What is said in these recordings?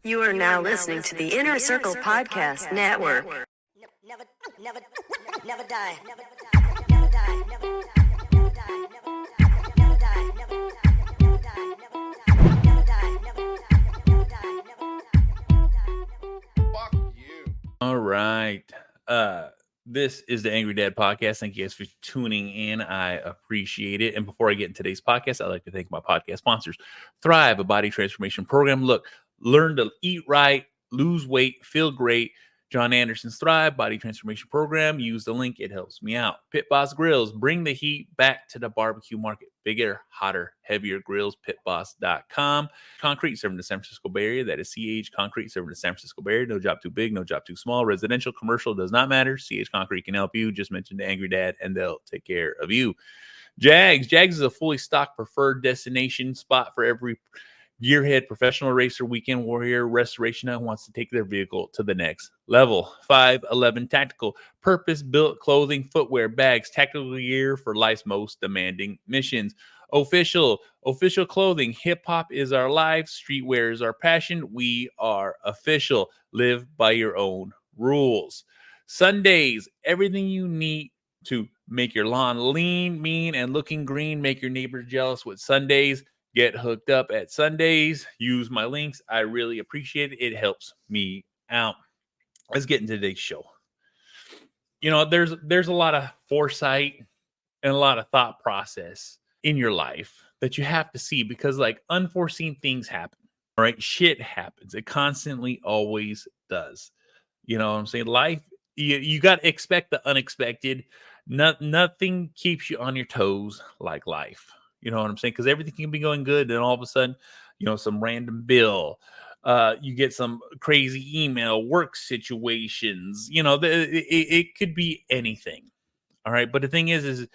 You are now listening to the Inner Circle Podcast Network. Never die. Never die. Never die. Never die. Never die. Never die. Never die. Never die. Fuck you. All right. This is the Angry Dad Podcast. Thank you guys for tuning in. I appreciate it. And before I get into today's podcast, I'd like to thank my podcast sponsors. Thrive, a body transformation program. Look, learn to eat right, lose weight, feel great. John Anderson's Thrive Body Transformation Program. Use the link. It helps me out. Pit Boss Grills. Bring the heat back to the barbecue market. Bigger, hotter, heavier grills. Pitboss.com. Concrete serving the San Francisco Bay Area. That is CH Concrete serving the San Francisco Bay Area. No job too big, no job too small. Residential, commercial, does not matter. CH Concrete can help you. Just mention the Angry Dad and they'll take care of you. Jags. Jags is a fully stocked preferred destination spot for every gearhead, professional racer, weekend warrior, restoration who wants to take their vehicle to the next level. 511 Tactical, purpose-built clothing, footwear, bags, tactical gear for life's most demanding missions. Official clothing. Hip-hop is our life. Streetwear is our passion. We are official. Live by your own rules. Sundays, everything you need to make your lawn lean, mean, and looking green. Make your neighbors jealous with Sundays. Get hooked up at Sundays. Use my links. I really appreciate it. It helps me out. Let's get into today's show. You know, there's a lot of foresight and a lot of thought process in your life that you have to see because, like, unforeseen things happen. All right, shit happens. It constantly always does. You know what I'm saying? Life, you got to expect the unexpected. Nothing keeps you on your toes like life. You know what I'm saying? Because everything can be going good. Then all of a sudden, you know, some random bill, you get some crazy email, work situations, you know, it could be anything. All right. But the thing is,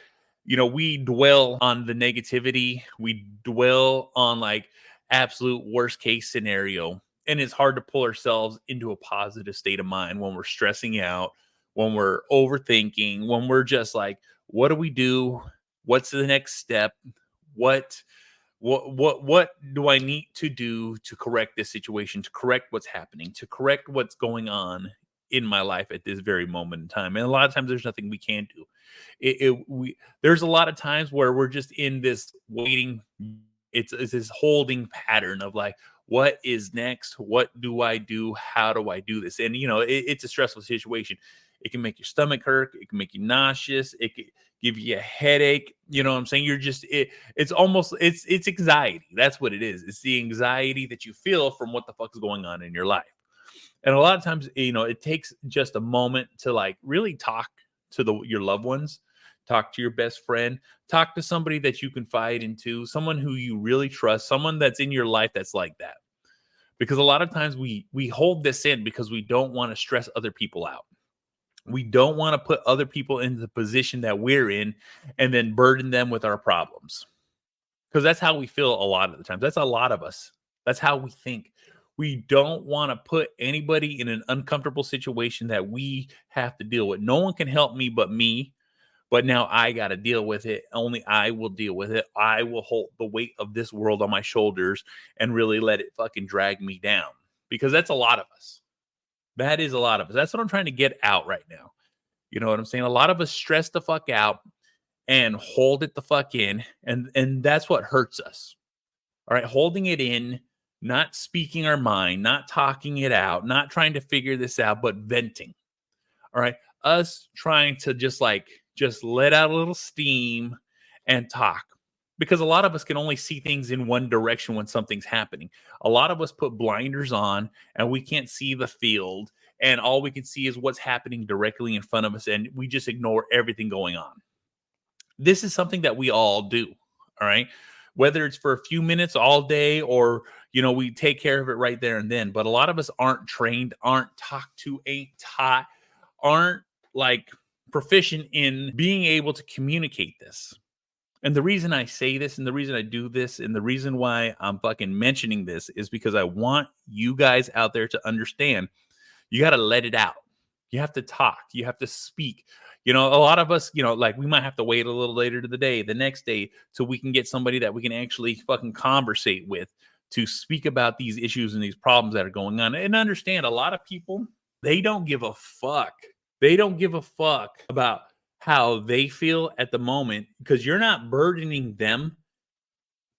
you know, we dwell on the negativity. We dwell on like absolute worst case scenario. And it's hard to pull ourselves into a positive state of mind when we're stressing out, when we're overthinking, when we're just like, what do we do? What's the next step? What do I need to do to correct this situation, to correct what's happening, to correct what's going on in my life at this very moment in time? And a lot of times there's nothing we can do. There's a lot of times where we're just in this waiting. It's this holding pattern of like, what is next? What do I do? How do I do this? And, you know, it's a stressful situation. It can make your stomach hurt. It can make you nauseous. It can give you a headache. You know what I'm saying? You're just, it's almost, it's anxiety. That's what it is. It's the anxiety that you feel from what the fuck is going on in your life. And a lot of times, you know, it takes just a moment to like really talk to your loved ones, talk to your best friend, talk to somebody that you confide into, someone who you really trust, someone that's in your life that's like that. Because a lot of times we hold this in because we don't want to stress other people out. We don't want to put other people in the position that we're in and then burden them with our problems. Because that's how we feel a lot of the times. That's a lot of us. That's how we think. We don't want to put anybody in an uncomfortable situation that we have to deal with. No one can help me but me. But now I got to deal with it. Only I will deal with it. I will hold the weight of this world on my shoulders and really let it fucking drag me down. Because that's a lot of us. That is a lot of us. That's what I'm trying to get out right now. You know what I'm saying? A lot of us stress the fuck out and hold it the fuck in. And that's what hurts us. All right. Holding it in, not speaking our mind, not talking it out, not trying to figure this out, but venting. All right. Us trying to just let out a little steam and talk. Because a lot of us can only see things in one direction when something's happening. A lot of us put blinders on and we can't see the field. And all we can see is what's happening directly in front of us. And we just ignore everything going on. This is something that we all do. All right. Whether it's for a few minutes all day or, you know, we take care of it right there and then. But a lot of us aren't trained, aren't talked to, ain't taught, aren't like proficient in being able to communicate this. And the reason I say this and the reason I do this and the reason why I'm fucking mentioning this is because I want you guys out there to understand you got to let it out. You have to talk. You have to speak. You know, a lot of us, you know, like we might have to wait a little later to the next day, so we can get somebody that we can actually fucking conversate with to speak about these issues and these problems that are going on. And understand, a lot of people, they don't give a fuck. They don't give a fuck about how they feel at the moment because you're not burdening them.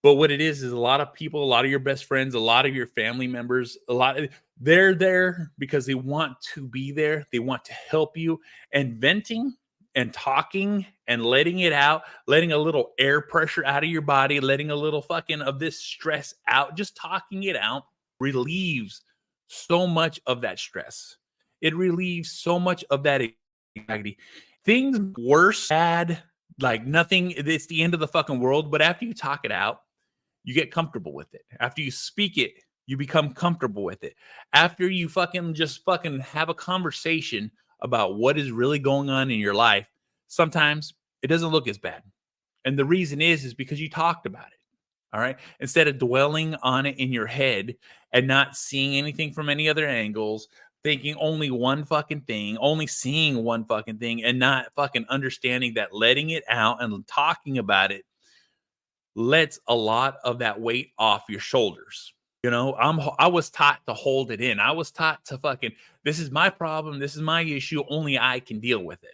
But what it is a lot of people, a lot of your best friends, a lot of your family members, they're there because they want to be there. They want to help you. And venting and talking and letting it out, letting a little air pressure out of your body, letting a little fucking of this stress out, just talking it out relieves so much of that stress. It relieves so much of that anxiety. Things worse, bad, like nothing, it's the end of the fucking world. But after you talk it out, you get comfortable with it. After you speak it, you become comfortable with it. After you just have a conversation about what is really going on in your life, sometimes it doesn't look as bad. And the reason is because you talked about it. All right. Instead of dwelling on it in your head and not seeing anything from any other angles, thinking only one fucking thing, only seeing one fucking thing, and not fucking understanding that letting it out and talking about it lets a lot of that weight off your shoulders. You know, I was taught to hold it in. I was taught to this is my problem. This is my issue. Only I can deal with it.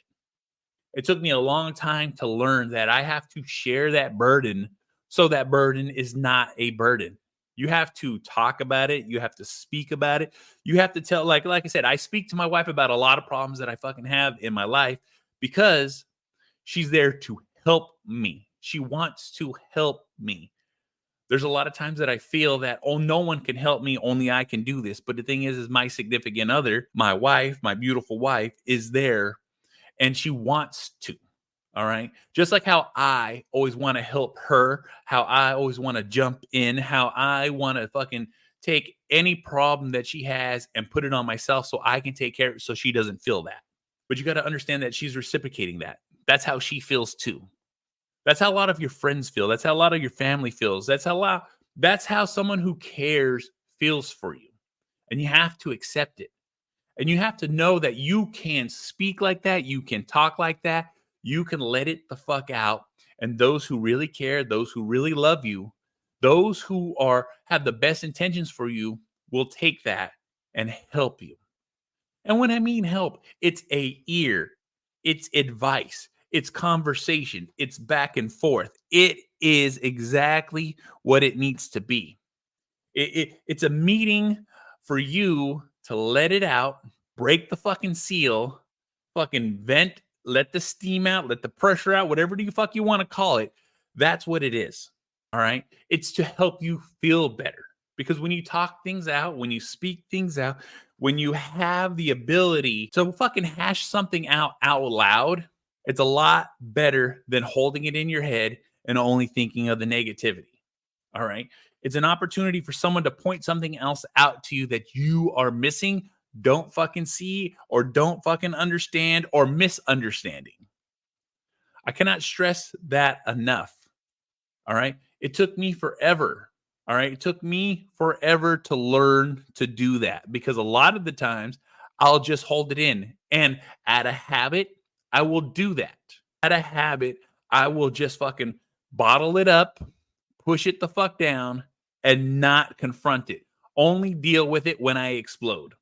It took me a long time to learn that I have to share that burden so that burden is not a burden. You have to talk about it. You have to speak about it. You have to tell, like I said, I speak to my wife about a lot of problems that I fucking have in my life because she's there to help me. She wants to help me. There's a lot of times that I feel that, oh, no one can help me. Only I can do this. But the thing is my significant other, my wife, my beautiful wife is there and she wants to. All right. Just like how I always want to help her, how I always want to jump in, how I want to fucking take any problem that she has and put it on myself so I can take care of it so she doesn't feel that. But you got to understand that she's reciprocating that. That's how she feels too. That's how a lot of your friends feel. That's how a lot of your family feels. That's how someone who cares feels for you. And you have to accept it. And you have to know that you can speak like that. You can talk like that. You can let it the fuck out. And those who really care, those who really love you, those who have the best intentions for you will take that and help you. And when I mean help, it's a ear, it's advice, it's conversation, it's back and forth. It is exactly what it needs to be. It's a meeting for you to let it out, break the fucking seal, fucking vent, let the steam out, let the pressure out, whatever the fuck you want to call it. That's what it is. All right. It's to help you feel better. Because when you talk things out, when you speak things out, when you have the ability to fucking hash something out loud, it's a lot better than holding it in your head and only thinking of the negativity. All right. It's an opportunity for someone to point something else out to you that you are missing, don't fucking see, or don't fucking understand, or misunderstanding. I cannot stress that enough. All right. It took me forever. All right. It took me forever to learn to do that because a lot of the times I'll just hold it in, and out of habit, I will do that. Out of habit, I will just fucking bottle it up, push it the fuck down, and not confront it. Only deal with it when I explode.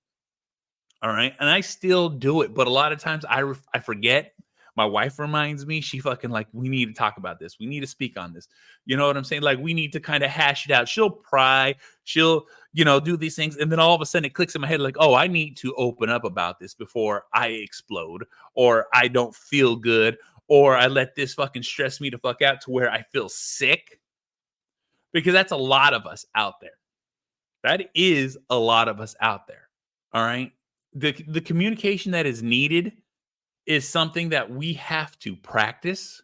All right. And I still do it. But a lot of times I forget. My wife reminds me, she fucking like, we need to talk about this. We need to speak on this. You know what I'm saying? Like, we need to kind of hash it out. She'll pry. She'll, do these things. And then all of a sudden it clicks in my head like, oh, I need to open up about this before I explode, or I don't feel good, or I let this fucking stress me the fuck out to where I feel sick. Because that's a lot of us out there. That is a lot of us out there. All right. The communication that is needed is something that we have to practice.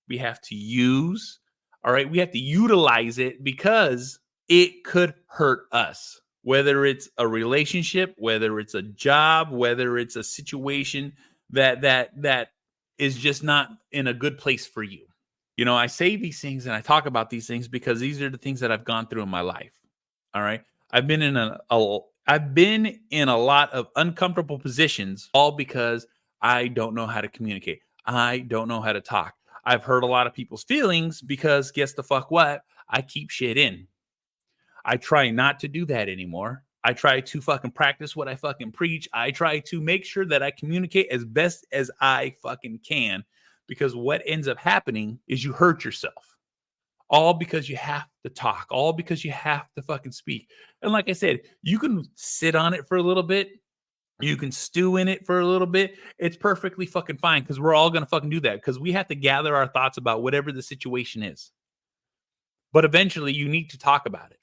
We have to use. All right. We have to utilize it because it could hurt us, whether it's a relationship, whether it's a job, whether it's a situation that is just not in a good place for you. I say these things and I talk about these things because these are the things that I've gone through in my life. All right. I've been in a lot of uncomfortable positions, all because I don't know how to communicate. I don't know how to talk. I've hurt a lot of people's feelings because guess the fuck what? I keep shit in. I try not to do that anymore. I try to fucking practice what I fucking preach. I try to make sure that I communicate as best as I fucking can, because what ends up happening is you hurt yourself. All because you have to talk, all because you have to fucking speak. And like I said, you can sit on it for a little bit. You can stew in it for a little bit. It's perfectly fucking fine, because we're all going to fucking do that, because we have to gather our thoughts about whatever the situation is. But eventually you need to talk about it.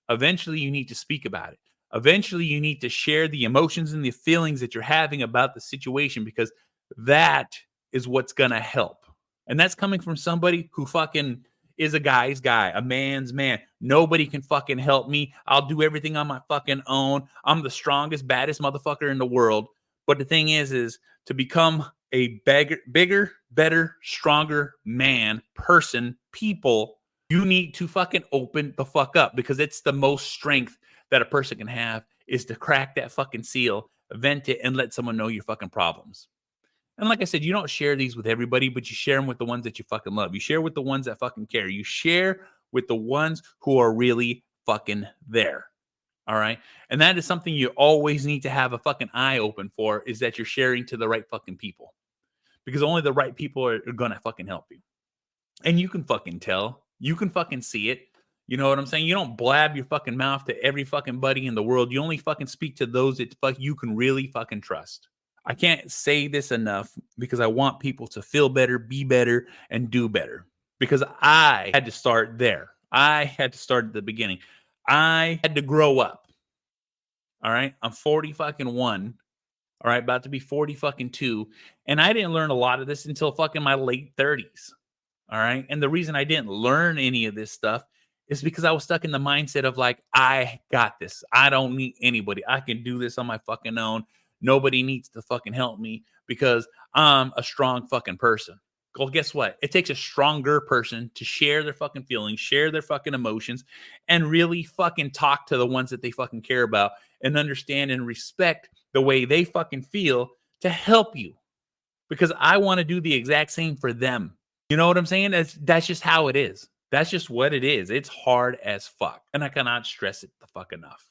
Eventually you need to speak about it. Eventually you need to share the emotions and the feelings that you're having about the situation, because that is what's going to help. And that's coming from somebody who fucking is a guy's guy, a man's man. Nobody can fucking help me. I'll do everything on my fucking own. I'm the strongest, baddest motherfucker in the world. But the thing is to become a bigger, better, stronger man, person, people, you need to fucking open the fuck up, because it's the most strength that a person can have, is to crack that fucking seal, vent it, and let someone know your fucking problems. And like I said, you don't share these with everybody, but you share them with the ones that you fucking love. You share with the ones that fucking care. You share with the ones who are really fucking there. All right. And that is something you always need to have a fucking eye open for, is that you're sharing to the right fucking people, because only the right people are going to fucking help you. And you can fucking tell, you can fucking see it. You know what I'm saying? You don't blab your fucking mouth to every fucking buddy in the world. You only fucking speak to those that you can really fucking trust. I can't say this enough, because I want people to feel better, be better, and do better. Because I had to start there. I had to start at the beginning. I had to grow up. All right. I'm 40 fucking 1. All right. About to be 40 fucking 2. And I didn't learn a lot of this until fucking my late 30s. All right. And the reason I didn't learn any of this stuff is because I was stuck in the mindset of like, I got this. I don't need anybody. I can do this on my fucking own. Nobody needs to fucking help me, because I'm a strong fucking person. Well, guess what? It takes a stronger person to share their fucking feelings, share their fucking emotions, and really fucking talk to the ones that they fucking care about, and understand and respect the way they fucking feel, to help you. Because I want to do the exact same for them. You know what I'm saying? That's just how it is. That's just what it is. It's hard as fuck. And I cannot stress it the fuck enough.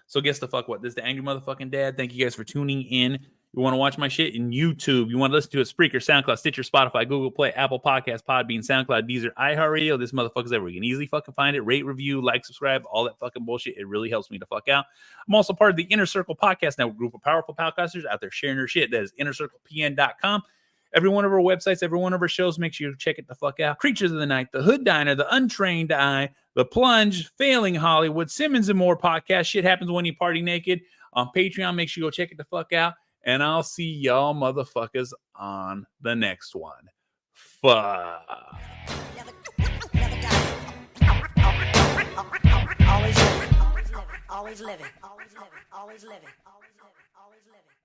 So guess the fuck what? This is the Angry Motherfucking Dad. Thank you guys for tuning in. You want to watch my shit in YouTube. You want to listen to it, Spreaker, SoundCloud, Stitcher, Spotify, Google Play, Apple Podcasts, Podbean, SoundCloud, Deezer, iHeartRadio. This motherfucker's everywhere. You can easily fucking find it. Rate, review, like, subscribe, all that fucking bullshit. It really helps me to fuck out. I'm also part of the Inner Circle Podcast Network, group of powerful podcasters out there sharing their shit. That is innercirclepn.com. Every one of our websites, every one of our shows, make sure you check it the fuck out. Creatures of the Night, The Hood Diner, The Untrained Eye, The Plunge, Failing Hollywood, Simmons and More podcast. Shit happens when you party naked. On Patreon, make sure you go check it the fuck out. And I'll see y'all motherfuckers on the next one. Fuck. Never die. Always living. Always living. Always living. Always living. Always living. Always living.